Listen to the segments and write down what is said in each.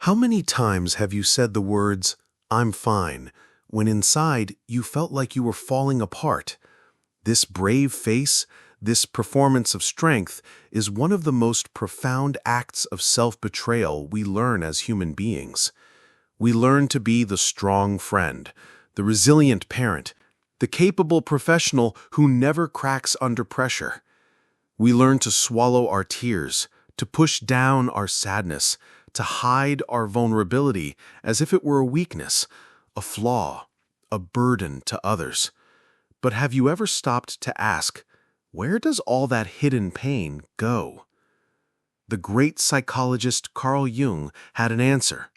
How many times have you said the words, "I'm fine," when inside you felt like you were falling apart? This brave face, this performance of strength, is one of the most profound acts of self-betrayal we learn as human beings. We learn to be the strong friend, the resilient parent, the capable professional who never cracks under pressure. We learn to swallow our tears, to push down our sadness, to hide our vulnerability as if it were a weakness, a flaw, a burden to others. But have you ever stopped to ask, where does all that hidden pain go? The great psychologist Carl Jung had an answer.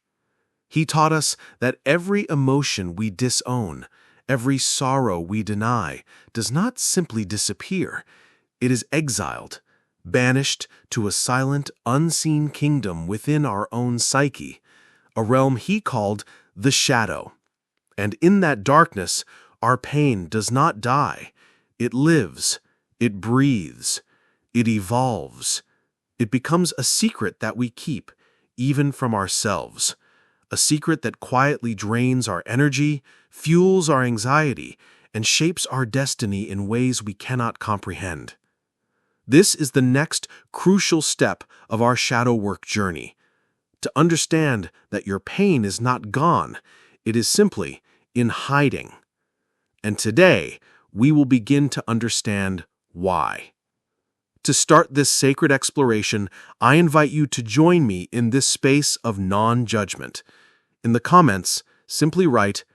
He taught us that every emotion we disown, every sorrow we deny, does not simply disappear. It is exiled, banished to a silent, unseen kingdom within our own psyche, a realm he called the shadow. And in that darkness, our pain does not die. It lives, it breathes, it evolves. It becomes a secret that we keep, even from ourselves. A secret that quietly drains our energy, fuels our anxiety, and shapes our destiny in ways we cannot comprehend. This is the next crucial step of our shadow work journey. To understand that your pain is not gone, it is simply in hiding. And today, we will begin to understand why. To start this sacred exploration, I invite you to join me in this space of non-judgment. In the comments, simply write,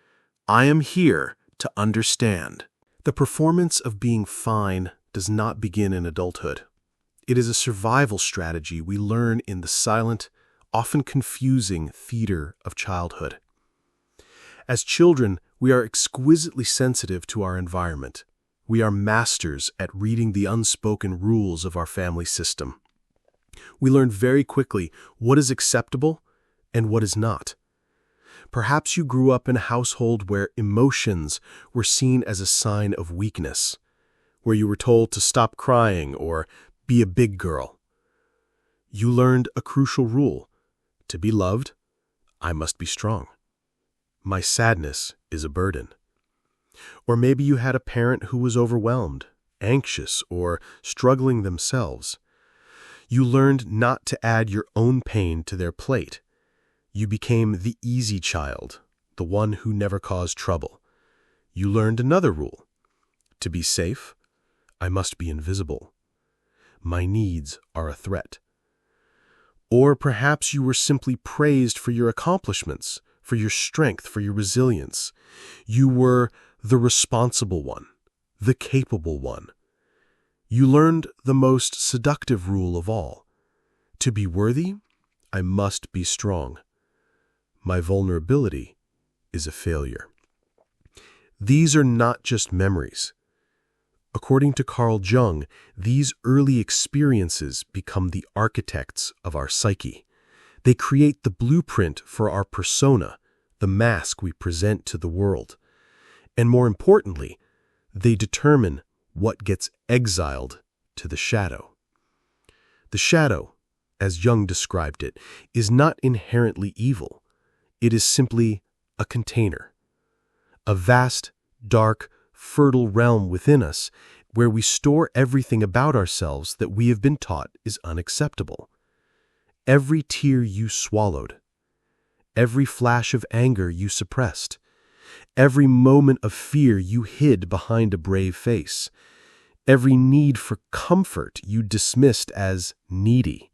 "I am here to understand." The performance of being fine does not begin in adulthood. It is a survival strategy we learn in the silent, often confusing theater of childhood. As children, we are exquisitely sensitive to our environment. We are masters at reading the unspoken rules of our family system. We learn very quickly what is acceptable and what is not. Perhaps you grew up in a household where emotions were seen as a sign of weakness, where you were told to stop crying or be a big girl. You learned a crucial rule: to be loved, I must be strong. My sadness is a burden. Or maybe you had a parent who was overwhelmed, anxious, or struggling themselves. You learned not to add your own pain to their plate. You became the easy child, the one who never caused trouble. You learned another rule: to be safe, I must be invisible. My needs are a threat. Or perhaps you were simply praised for your accomplishments, for your strength, for your resilience. You were the responsible one, the capable one. You learned the most seductive rule of all: to be worthy, I must be strong. My vulnerability is a failure. These are not just memories. According to Carl Jung, these early experiences become the architects of our psyche. They create the blueprint for our persona, the mask we present to the world. And more importantly, they determine what gets exiled to the shadow. The shadow, as Jung described it, is not inherently evil. It is simply a container, a vast, dark, fertile realm within us where we store everything about ourselves that we have been taught is unacceptable. Every tear you swallowed, every flash of anger you suppressed, every moment of fear you hid behind a brave face, every need for comfort you dismissed as needy,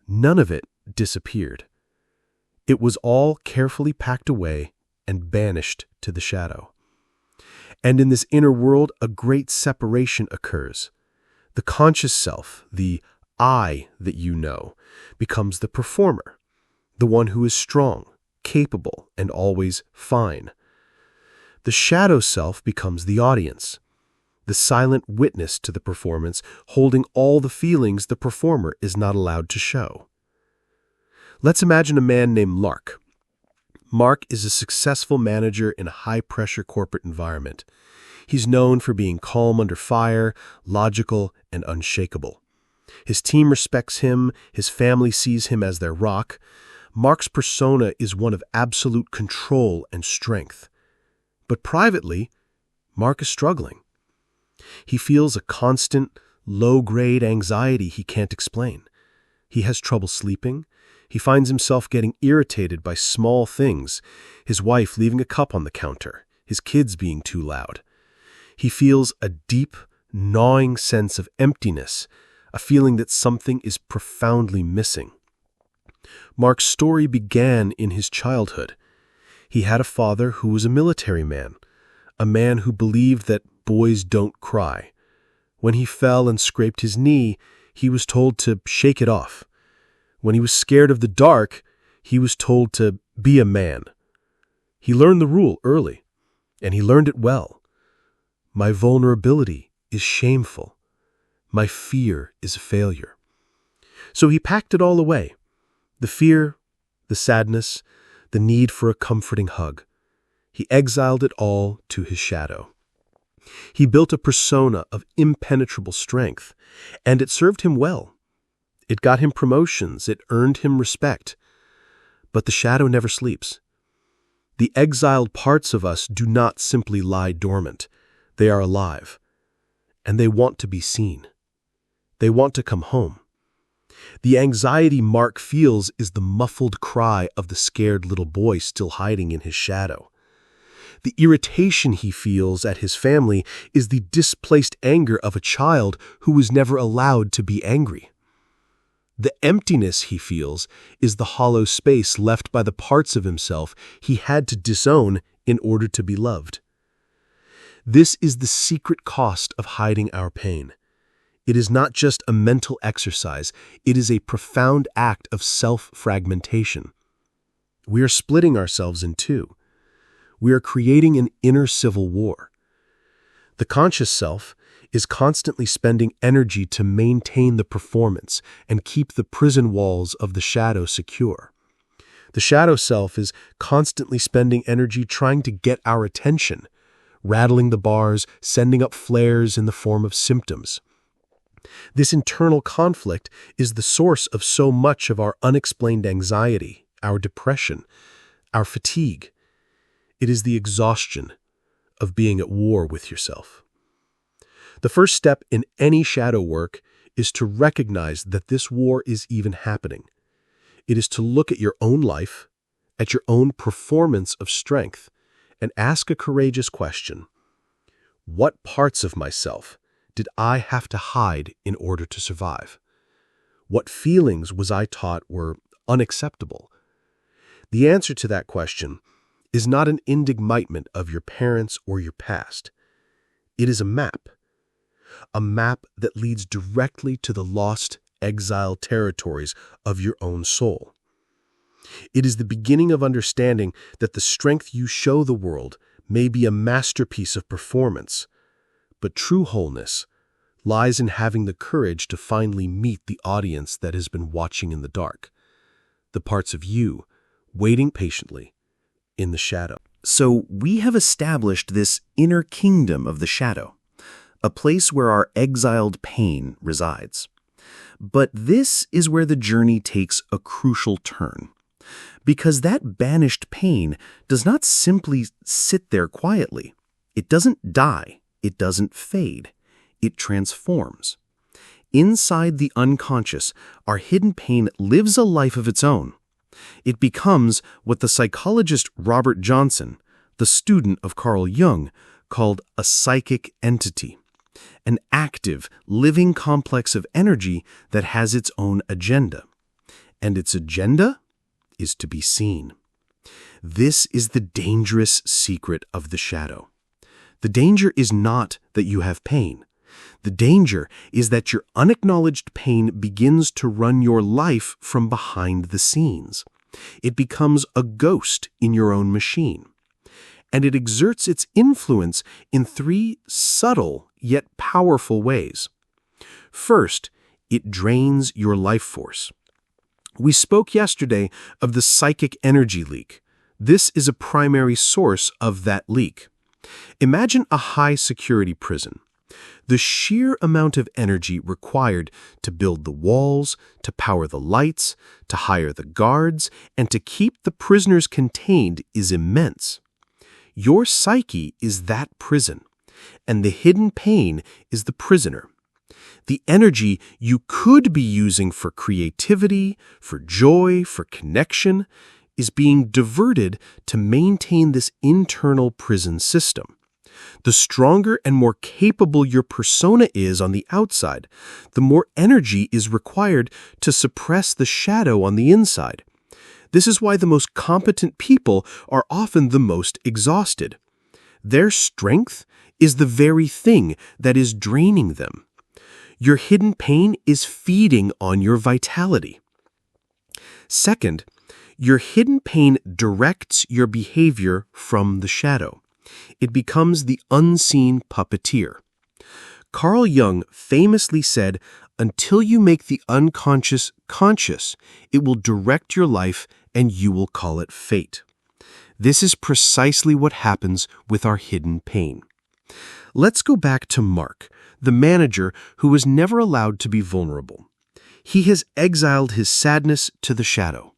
none of it disappeared. It was all carefully packed away and banished to the shadow. And in this inner world, a great separation occurs. The conscious self, the I that you know, becomes the performer, the one who is strong, capable, and always fine. The shadow self becomes the audience, the silent witness to the performance, holding all the feelings the performer is not allowed to show. Let's imagine a man named Mark. Mark is a successful manager in a high-pressure corporate environment. He's known for being calm under fire, logical, and unshakable. His team respects him, his family sees him as their rock, Mark's persona is one of absolute control and strength. But privately, Mark is struggling. He feels a constant, low-grade anxiety he can't explain. He has trouble sleeping. He finds himself getting irritated by small things, his wife leaving a cup on the counter, his kids being too loud. He feels a deep, gnawing sense of emptiness, a feeling that something is profoundly missing. Mark's story began in his childhood. He had a father who was a military man, a man who believed that boys don't cry. When he fell and scraped his knee, he was told to shake it off. When he was scared of the dark, he was told to be a man. He learned the rule early, and he learned it well. My vulnerability is shameful. My fear is a failure. So he packed it all away. The fear, the sadness, the need for a comforting hug. He exiled it all to his shadow. He built a persona of impenetrable strength, and it served him well. It got him promotions, it earned him respect. But the shadow never sleeps. The exiled parts of us do not simply lie dormant. They are alive, and they want to be seen. They want to come home. The anxiety Mark feels is the muffled cry of the scared little boy still hiding in his shadow. The irritation he feels at his family is the displaced anger of a child who was never allowed to be angry. The emptiness he feels is the hollow space left by the parts of himself he had to disown in order to be loved. This is the secret cost of hiding our pain. It is not just a mental exercise, it is a profound act of self-fragmentation. We are splitting ourselves in two. We are creating an inner civil war. The conscious self is constantly spending energy to maintain the performance and keep the prison walls of the shadow secure. The shadow self is constantly spending energy trying to get our attention, rattling the bars, sending up flares in the form of symptoms. This internal conflict is the source of so much of our unexplained anxiety, our depression, our fatigue. It is the exhaustion of being at war with yourself. The first step in any shadow work is to recognize that this war is even happening. It is to look at your own life, at your own performance of strength, and ask a courageous question. What parts of myself did I have to hide in order to survive? What feelings was I taught were unacceptable? The answer to that question is not an indictment of your parents or your past. It is a map that leads directly to the lost, exiled territories of your own soul. It is the beginning of understanding that the strength you show the world may be a masterpiece of performance, but true wholeness lies in having the courage to finally meet the audience that has been watching in the dark, the parts of you waiting patiently in the shadow. So we have established this inner kingdom of the shadow, a place where our exiled pain resides. But this is where the journey takes a crucial turn, because that banished pain does not simply sit there quietly. It doesn't die. It doesn't fade. It transforms. Inside the unconscious, our hidden pain lives a life of its own. It becomes what the psychologist Robert Johnson, the student of Carl Jung, called a psychic entity, an active, living complex of energy that has its own agenda. And its agenda is to be seen. This is the dangerous secret of the shadow. The danger is not that you have pain. The danger is that your unacknowledged pain begins to run your life from behind the scenes. It becomes a ghost in your own machine. And it exerts its influence in three subtle yet powerful ways. First, it drains your life force. We spoke yesterday of the psychic energy leak. This is a primary source of that leak. Imagine a high-security prison. The sheer amount of energy required to build the walls, to power the lights, to hire the guards, and to keep the prisoners contained is immense. Your psyche is that prison, and the hidden pain is the prisoner. The energy you could be using for creativity, for joy, for connection, is being diverted to maintain this internal prison system. The stronger and more capable your persona is on the outside, the more energy is required to suppress the shadow on the inside. This is why the most competent people are often the most exhausted. Their strength is the very thing that is draining them. Your hidden pain is feeding on your vitality. Second, your hidden pain directs your behavior from the shadow. It becomes the unseen puppeteer. Carl Jung famously said, "Until you make the unconscious conscious, it will direct your life and you will call it fate." This is precisely what happens with our hidden pain. Let's go back to Mark, the manager who was never allowed to be vulnerable. He has exiled his sadness to the shadow.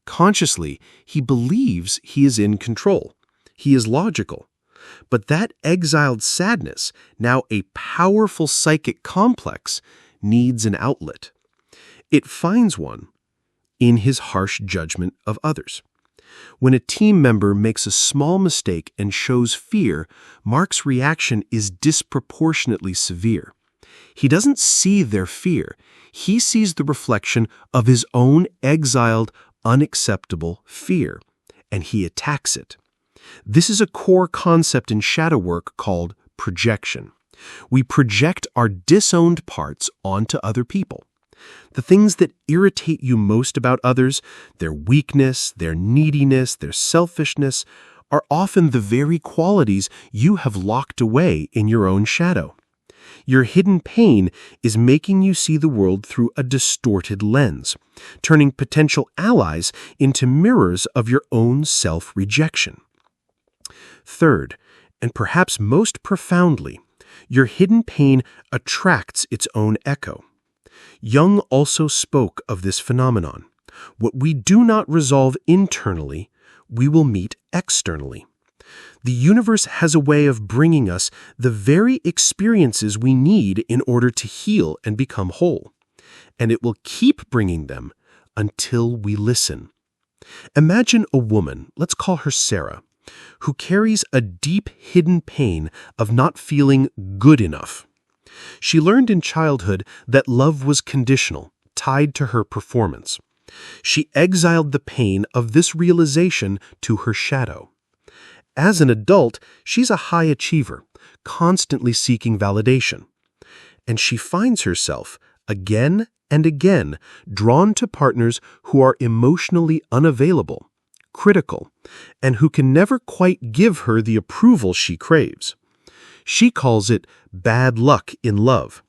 Consciously, he believes he is in control. He is logical. But that exiled sadness, now a powerful psychic complex, needs an outlet. It finds one in his harsh judgment of others. When a team member makes a small mistake and shows fear, Mark's reaction is disproportionately severe. He doesn't see their fear. He sees the reflection of his own exiled, unacceptable fear, and he attacks it. This is a core concept in shadow work called projection. We project our disowned parts onto other people. The things that irritate you most about others, their weakness, their neediness, their selfishness, are often the very qualities you have locked away in your own shadow. Your hidden pain is making you see the world through a distorted lens, turning potential allies into mirrors of your own self-rejection. Third, and perhaps most profoundly, your hidden pain attracts its own echo. Jung also spoke of this phenomenon. What we do not resolve internally, we will meet externally. The universe has a way of bringing us the very experiences we need in order to heal and become whole. And it will keep bringing them until we listen. Imagine a woman, let's call her Sarah, who carries a deep hidden pain of not feeling good enough. She learned in childhood that love was conditional, tied to her performance. She exiled the pain of this realization to her shadow. As an adult, she's a high achiever, constantly seeking validation. And she finds herself, again and again, drawn to partners who are emotionally unavailable, critical, and who can never quite give her the approval she craves. She calls it bad luck in love.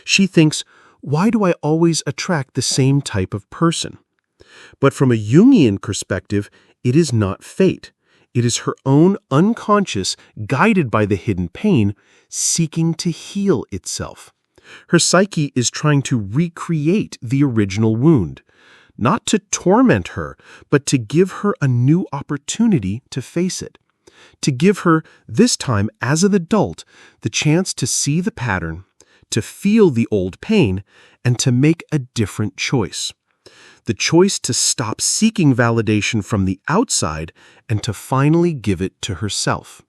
She thinks, why do I always attract the same type of person? But from a Jungian perspective, it is not fate. It is her own unconscious, guided by the hidden pain, seeking to heal itself. Her psyche is trying to recreate the original wound, not to torment her, but to give her a new opportunity to face it. To give her, this time as an adult, the chance to see the pattern, to feel the old pain, and to make a different choice. The choice to stop seeking validation from the outside and to finally give it to herself.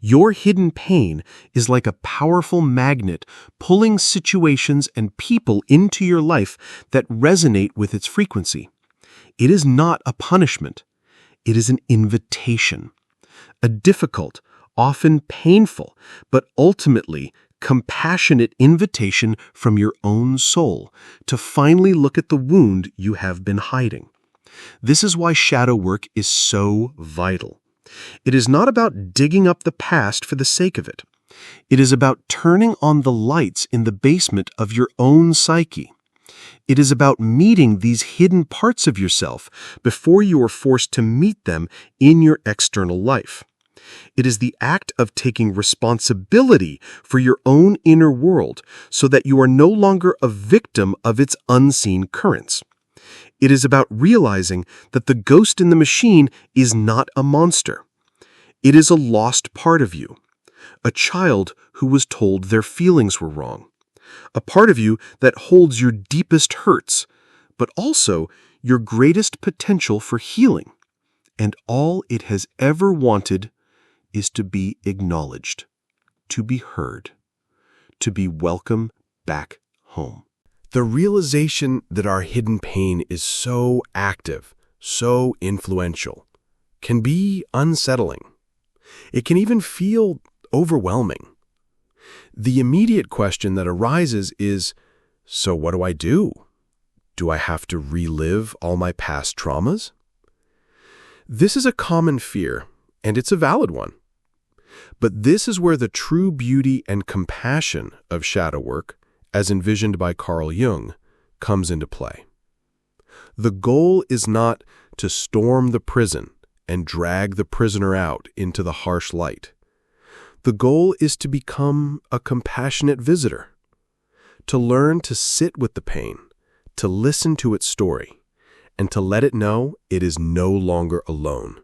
Your hidden pain is like a powerful magnet pulling situations and people into your life that resonate with its frequency. It is not a punishment. It is an invitation. A difficult, often painful, but ultimately compassionate invitation from your own soul to finally look at the wound you have been hiding. This is why shadow work is so vital. It is not about digging up the past for the sake of it. It is about turning on the lights in the basement of your own psyche. It is about meeting these hidden parts of yourself before you are forced to meet them in your external life. It is the act of taking responsibility for your own inner world so that you are no longer a victim of its unseen currents. It is about realizing that the ghost in the machine is not a monster. It is a lost part of you, a child who was told their feelings were wrong, a part of you that holds your deepest hurts, but also your greatest potential for healing. And all it has ever wanted is to be acknowledged, to be heard, to be welcome back home. The realization that our hidden pain is so active, so influential, can be unsettling. It can even feel overwhelming. The immediate question that arises is, so what do I do? Do I have to relive all my past traumas? This is a common fear, and it's a valid one. But this is where the true beauty and compassion of shadow work, as envisioned by Carl Jung, comes into play. The goal is not to storm the prison and drag the prisoner out into the harsh light. The goal is to become a compassionate visitor, to learn to sit with the pain, to listen to its story, and to let it know it is no longer alone.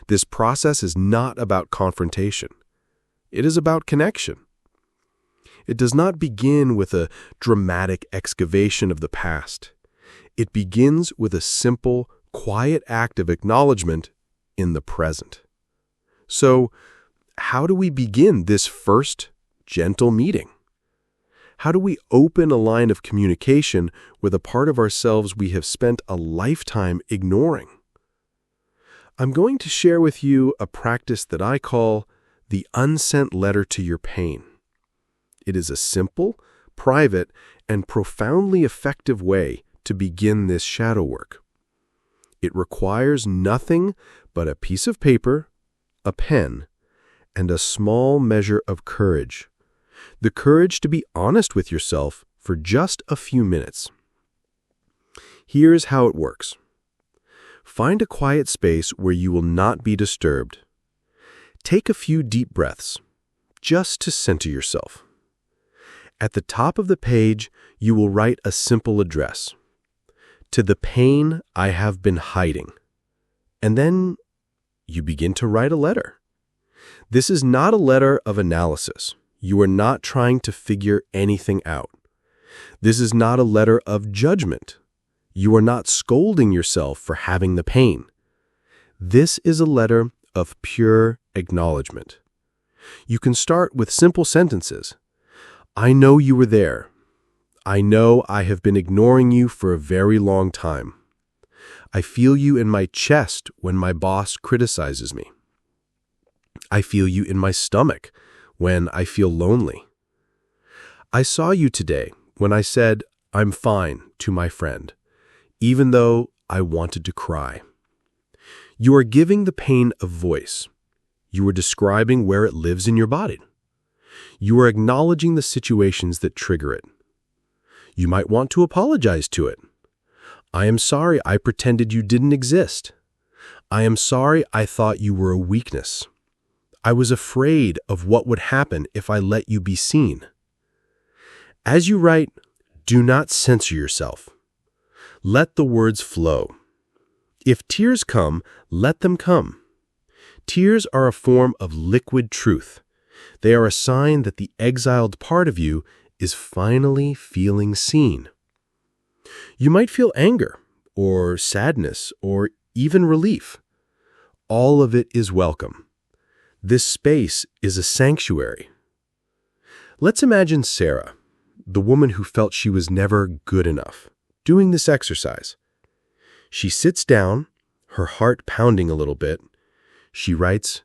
This process is not about confrontation. It is about connection. It does not begin with a dramatic excavation of the past. It begins with a simple, quiet act of acknowledgement in the present. So, how do we begin this first gentle meeting? How do we open a line of communication with a part of ourselves we have spent a lifetime ignoring? I'm going to share with you a practice that I call the unsent letter to your pain. It is a simple, private, and profoundly effective way to begin this shadow work. It requires nothing but a piece of paper, a pen, and a small measure of courage. The courage to be honest with yourself for just a few minutes. Here's how it works. Find a quiet space where you will not be disturbed. Take a few deep breaths, just to center yourself. At the top of the page, you will write a simple address. To the pain I have been hiding. And then you begin to write a letter. This is not a letter of analysis. You are not trying to figure anything out. This is not a letter of judgment. You are not scolding yourself for having the pain. This is a letter of pure acknowledgement. You can start with simple sentences. I know you were there. I know I have been ignoring you for a very long time. I feel you in my chest when my boss criticizes me. I feel you in my stomach when I feel lonely. I saw you today when I said, I'm fine, to my friend, even though I wanted to cry. You are giving the pain a voice. You are describing where it lives in your body. You are acknowledging the situations that trigger it. You might want to apologize to it. I am sorry I pretended you didn't exist. I am sorry I thought you were a weakness. I was afraid of what would happen if I let you be seen. As you write, do not censor yourself. Let the words flow. If tears come, let them come. Tears are a form of liquid truth. They are a sign that the exiled part of you is finally feeling seen. You might feel anger, or sadness, or even relief. All of it is welcome. This space is a sanctuary. Let's imagine Sarah, the woman who felt she was never good enough, doing this exercise. She sits down, her heart pounding a little bit. She writes,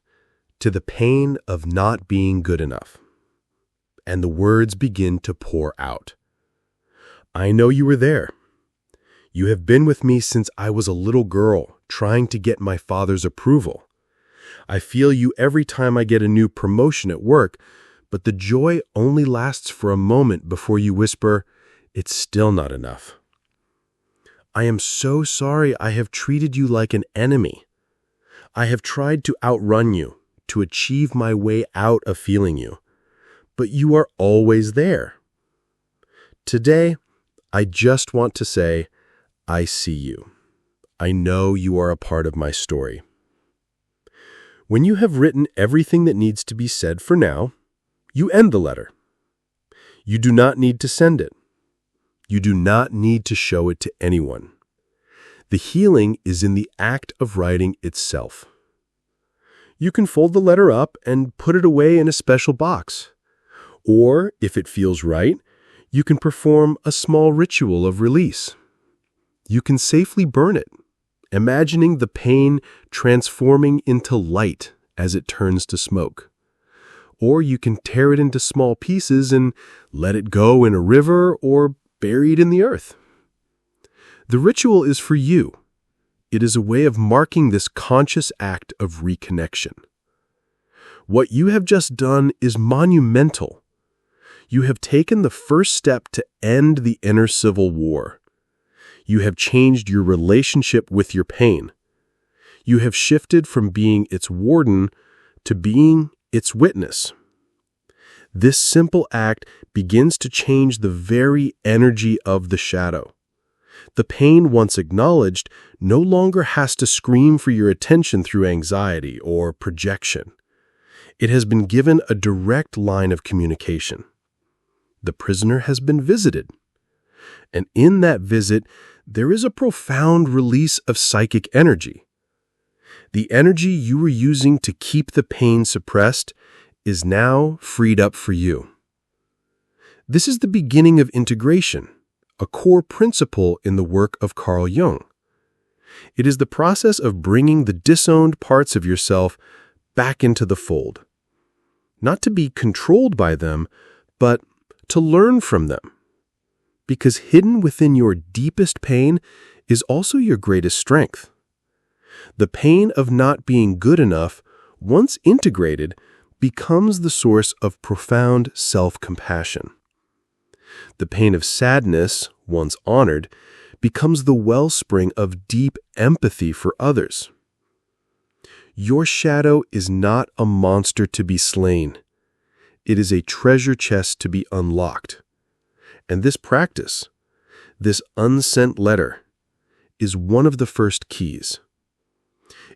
to the pain of not being good enough. And the words begin to pour out. I know you were there. You have been with me since I was a little girl, trying to get my father's approval. I feel you every time I get a new promotion at work, but the joy only lasts for a moment before you whisper, it's still not enough. I am so sorry I have treated you like an enemy. I have tried to outrun you, to achieve my way out of feeling you, but you are always there. Today, I just want to say, I see you. I know you are a part of my story. When you have written everything that needs to be said for now, you end the letter. You do not need to send it. You do not need to show it to anyone. The healing is in the act of writing itself. You can fold the letter up and put it away in a special box. Or, if it feels right, you can perform a small ritual of release. You can safely burn it, imagining the pain transforming into light as it turns to smoke. Or you can tear it into small pieces and let it go in a river or bury it in the earth. The ritual is for you. It is a way of marking this conscious act of reconnection. What you have just done is monumental. You have taken the first step to end the inner civil war. You have changed your relationship with your pain. You have shifted from being its warden to being its witness. This simple act begins to change the very energy of the shadow. The pain once acknowledged no longer has to scream for your attention through anxiety or projection. It has been given a direct line of communication. The prisoner has been visited. And in that visit, there is a profound release of psychic energy. The energy you were using to keep the pain suppressed is now freed up for you. This is the beginning of integration, a core principle in the work of Carl Jung. It is the process of bringing the disowned parts of yourself back into the fold. Not to be controlled by them, but to learn from them. Because hidden within your deepest pain is also your greatest strength. The pain of not being good enough, once integrated, becomes the source of profound self-compassion. The pain of sadness, once honored, becomes the wellspring of deep empathy for others. Your shadow is not a monster to be slain. It is a treasure chest to be unlocked. And this practice, this unsent letter, is one of the first keys.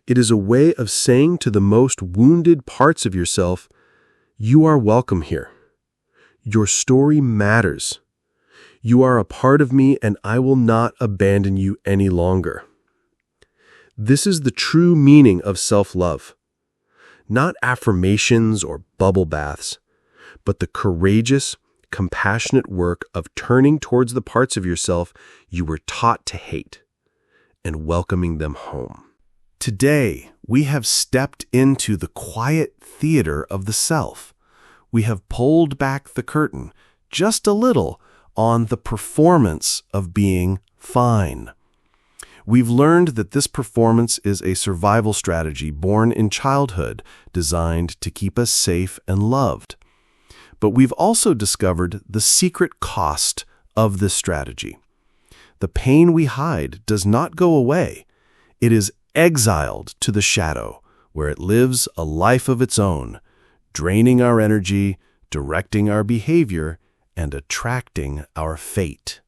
It is a way of saying to the most wounded parts of yourself, you are welcome here. Your story matters. You are a part of me and I will not abandon you any longer. This is the true meaning of self-love. Not affirmations or bubble baths, but the courageous, compassionate work of turning towards the parts of yourself you were taught to hate and welcoming them home. Today, we have stepped into the quiet theater of the self. We have pulled back the curtain just a little on the performance of being fine. We've learned that this performance is a survival strategy born in childhood, designed to keep us safe and loved. But we've also discovered the secret cost of this strategy. The pain we hide does not go away. It is exiled to the shadow, where it lives a life of its own, draining our energy, directing our behavior, and attracting our fate.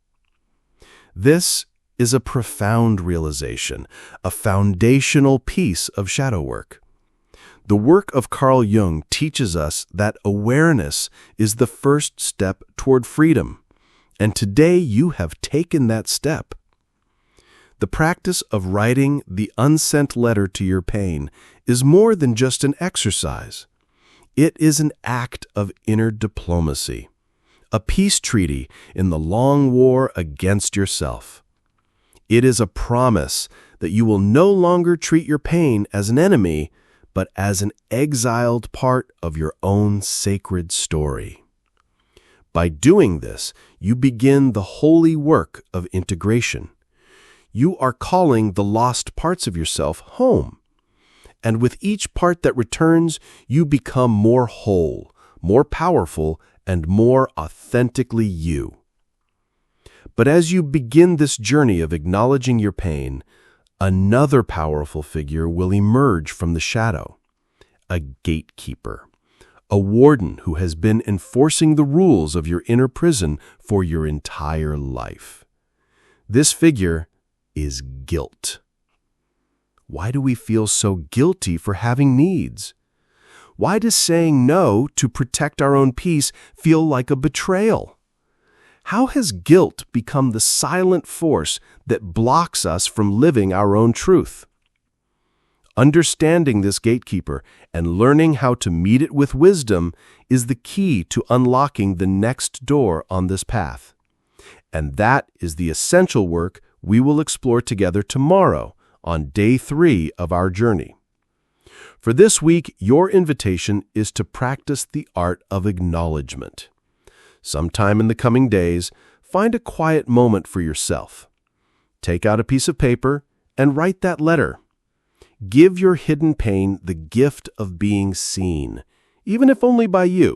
This is a profound realization, a foundational piece of shadow work. The work of Carl Jung teaches us that awareness is the first step toward freedom, and today you have taken that step. The practice of writing the unsent letter to your pain is more than just an exercise. It is an act of inner diplomacy, a peace treaty in the long war against yourself. It is a promise that you will no longer treat your pain as an enemy, but as an exiled part of your own sacred story. By doing this, you begin the holy work of integration. You are calling the lost parts of yourself home. And with each part that returns, you become more whole, more powerful, and more authentically you. But as you begin this journey of acknowledging your pain, another powerful figure will emerge from the shadow. a gatekeeper, a warden who has been enforcing the rules of your inner prison for your entire life. This figure is guilt. Why do we feel so guilty for having needs? Why does saying no to protect our own peace feel like a betrayal? How has guilt become the silent force that blocks us from living our own truth? Understanding this gatekeeper and learning how to meet it with wisdom is the key to unlocking the next door on this path. And that is the essential work we will explore together tomorrow on day 3 of our journey. For this week, your invitation is to practice the art of acknowledgement. Sometime in the coming days, find a quiet moment for yourself. Take out a piece of paper and write that letter. Give your hidden pain the gift of being seen, even if only by you.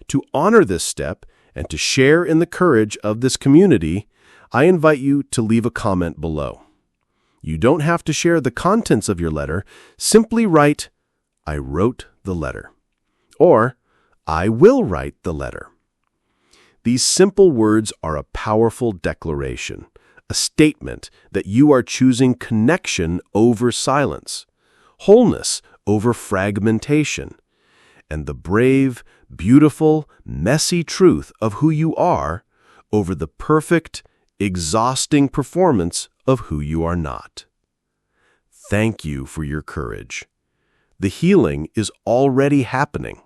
To honor this step and to share in the courage of this community, I invite you to leave a comment below. You don't have to share the contents of your letter. Simply write, "I wrote the letter," or "I will write the letter." These simple words are a powerful declaration, a statement that you are choosing connection over silence, wholeness over fragmentation, and the brave, beautiful, messy truth of who you are over the perfect, exhausting performance of who you are not. Thank you for your courage. The healing is already happening.